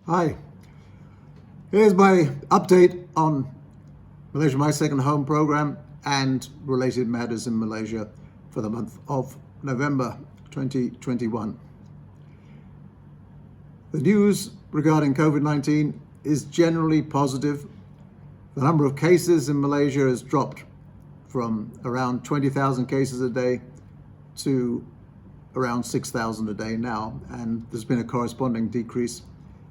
Hi, here's my update on Malaysia My Second Home program and related matters in Malaysia for the month of November 2021. The news regarding COVID-19 is generally positive. The number of cases in Malaysia has dropped from around 20,000 cases a day to around 6,000 a day now, and there's been a corresponding decrease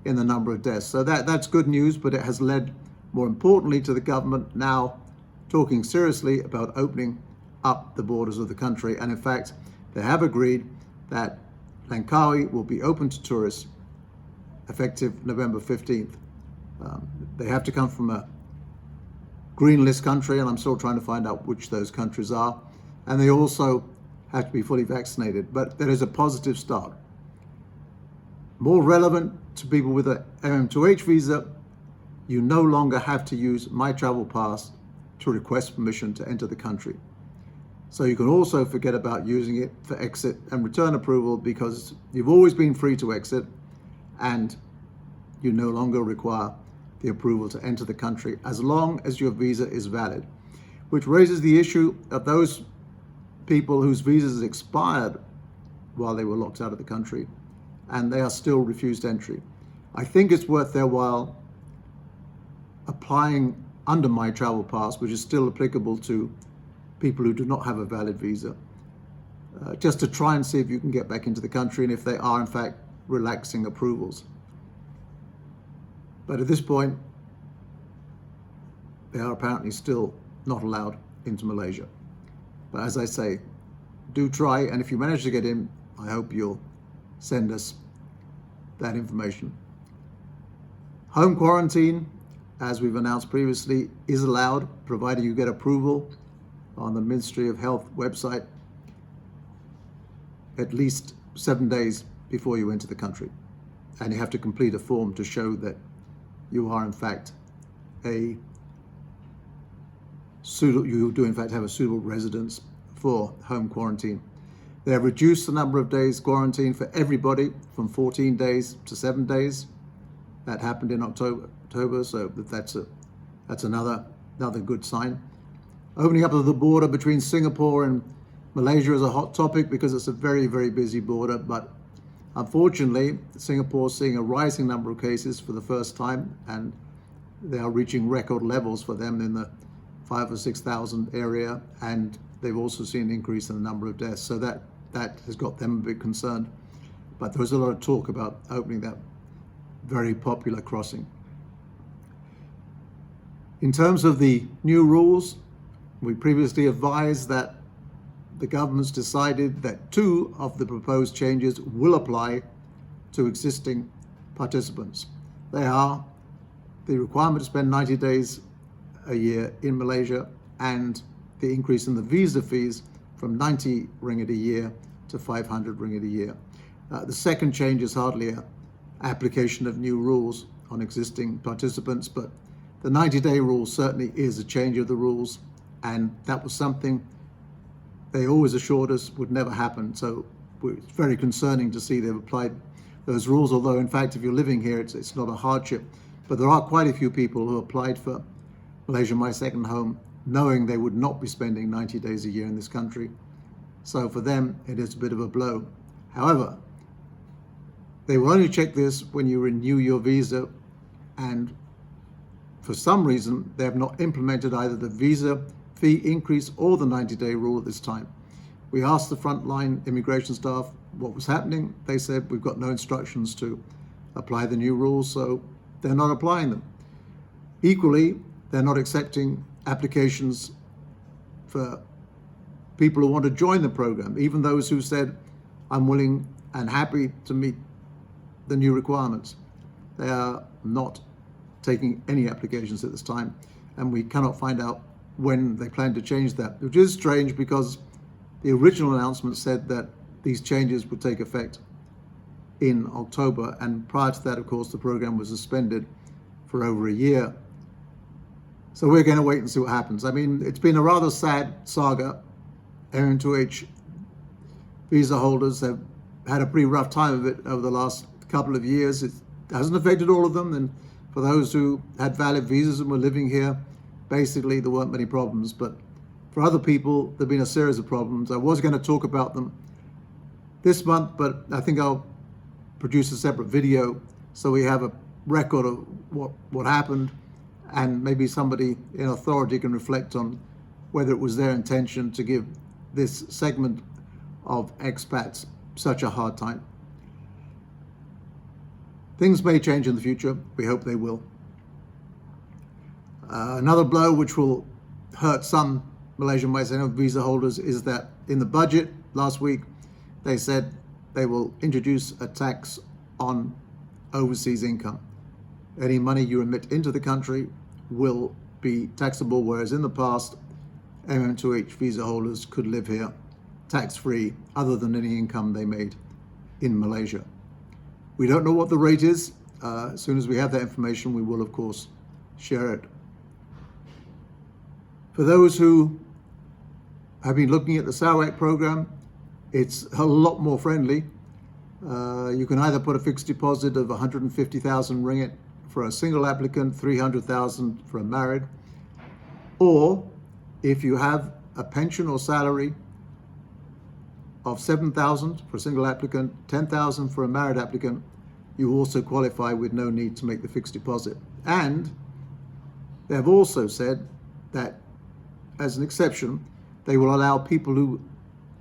in the number of deaths. So that's good news, but it has led, more importantly, to the government now talking seriously about opening up the borders of the country. And in fact, they have agreed that Langkawi will be open to tourists effective November 15th. They have to come from a green list country, and I'm still trying to find out which those countries are. And they also have to be fully vaccinated, but there is a positive start. More relevant to people with an MM2H visa, you no longer have to use My Travel Pass to request permission to enter the country. So you can also forget about using it for exit and return approval, because you've always been free to exit and you no longer require the approval to enter the country as long as your visa is valid, which raises the issue of those people whose visas expired while they were locked out of the country and they are still refused entry. I think it's worth their while applying under My Travel Pass, which is still applicable to people who do not have a valid visa, just to try and see if you can get back into the country and if they are in fact relaxing approvals. But at this point, they are apparently still not allowed into Malaysia. But as I say, do try, and if you manage to get in, I hope you'll send us that information. Home quarantine, as we've announced previously, is allowed, provided you get approval on the Ministry of Health website at least 7 days before you enter the country. And you have to complete a form to show that you are in fact you do in fact have a suitable residence for home quarantine. They have reduced the number of days quarantine for everybody from 14 days to 7 days. That happened in October, so that's another good sign. Opening up of the border between Singapore and Malaysia is a hot topic because it's a very, very busy border, but unfortunately, Singapore is seeing a rising number of cases for the first time, and they are reaching record levels for them in the 5,000 or 6,000 area, and they've also seen an increase in the number of deaths. So that has got them a bit concerned. But there was a lot of talk about opening that very popular crossing. In terms of the new rules, we previously advised that the government's decided that 2 of the proposed changes will apply to existing participants. They are the requirement to spend 90 days a year in Malaysia and the increase in the visa fees from 90 ringgit a year to 500 ringgit a year. The second change is hardly an application of new rules on existing participants, but the 90-day rule certainly is a change of the rules, and that was something they always assured us would never happen. So it's very concerning to see they've applied those rules, although in fact if you're living here it's not a hardship. But there are quite a few people who applied for Malaysia My Second Home knowing they would not be spending 90 days a year in this country. So for them it is a bit of a blow. However, they will only check this when you renew your visa, and for some reason they have not implemented either the visa fee increase or the 90-day rule at this time. We asked the frontline immigration staff what was happening. They said we've got no instructions to apply the new rules, so they're not applying them. Equally, they're not accepting applications for people who want to join the program, even those who said, I'm willing and happy to meet the new requirements. They are not taking any applications at this time, and we cannot find out when they plan to change that, which is strange because the original announcement said that these changes would take effect in October, and prior to that, of course, the program was suspended for over a year. So we're going to wait and see what happens. I mean, it's been a rather sad saga. MM2H visa holders have had a pretty rough time of it over the last couple of years. hasn't affected all of them. And for those who had valid visas and were living here, basically there weren't many problems. But for other people, there've been a series of problems. I was going to talk about them this month, but I think I'll produce a separate video so we have a record of what happened, and maybe somebody in authority can reflect on whether it was their intention to give this segment of expats such a hard time. Things may change in the future. We hope they will. Another blow which will hurt some Malaysian Western visa holders is that in the budget last week, they said they will introduce a tax on overseas income. Any money you remit into the country will be taxable, whereas in the past, MM2H visa holders could live here tax-free other than any income they made in Malaysia. We don't know what the rate is. As soon as we have that information, we will, of course, share it. For those who have been looking at the Sarawak program, it's a lot more friendly. You can either put a fixed deposit of 150,000 ringgit for a single applicant, 300,000 for a married, or if you have a pension or salary of 7,000 for a single applicant, 10,000 for a married applicant, you also qualify with no need to make the fixed deposit. And they have also said that, as an exception, they will allow people who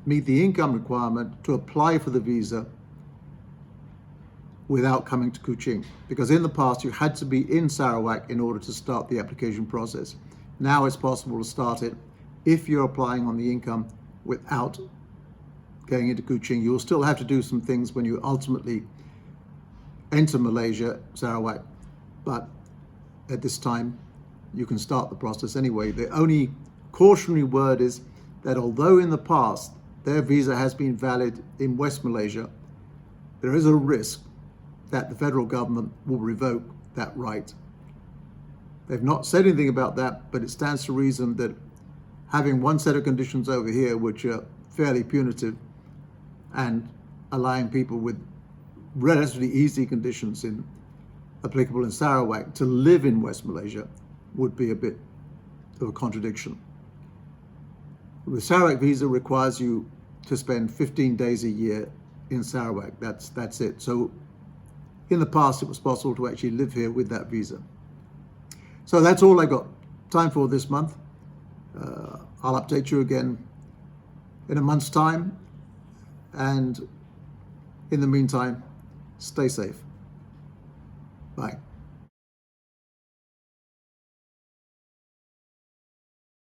meet the income requirement to apply for the visa without coming to Kuching. Because in the past, you had to be in Sarawak in order to start the application process. Now it's possible to start it if you're applying on the income without going into Kuching. You'll still have to do some things when you ultimately enter Malaysia, Sarawak, but at this time you can start the process anyway. The only cautionary word is that although in the past their visa has been valid in West Malaysia, there is a risk that the federal government will revoke that right. They've not said anything about that, but it stands to reason that having one set of conditions over here which are fairly punitive and allowing people with relatively easy conditions applicable in Sarawak to live in West Malaysia would be a bit of a contradiction. The Sarawak visa requires you to spend 15 days a year in Sarawak. That's it. So in the past, it was possible to actually live here with that visa. So that's all I got time for this month. I'll update you again in a month's time. And in the meantime, stay safe. Bye.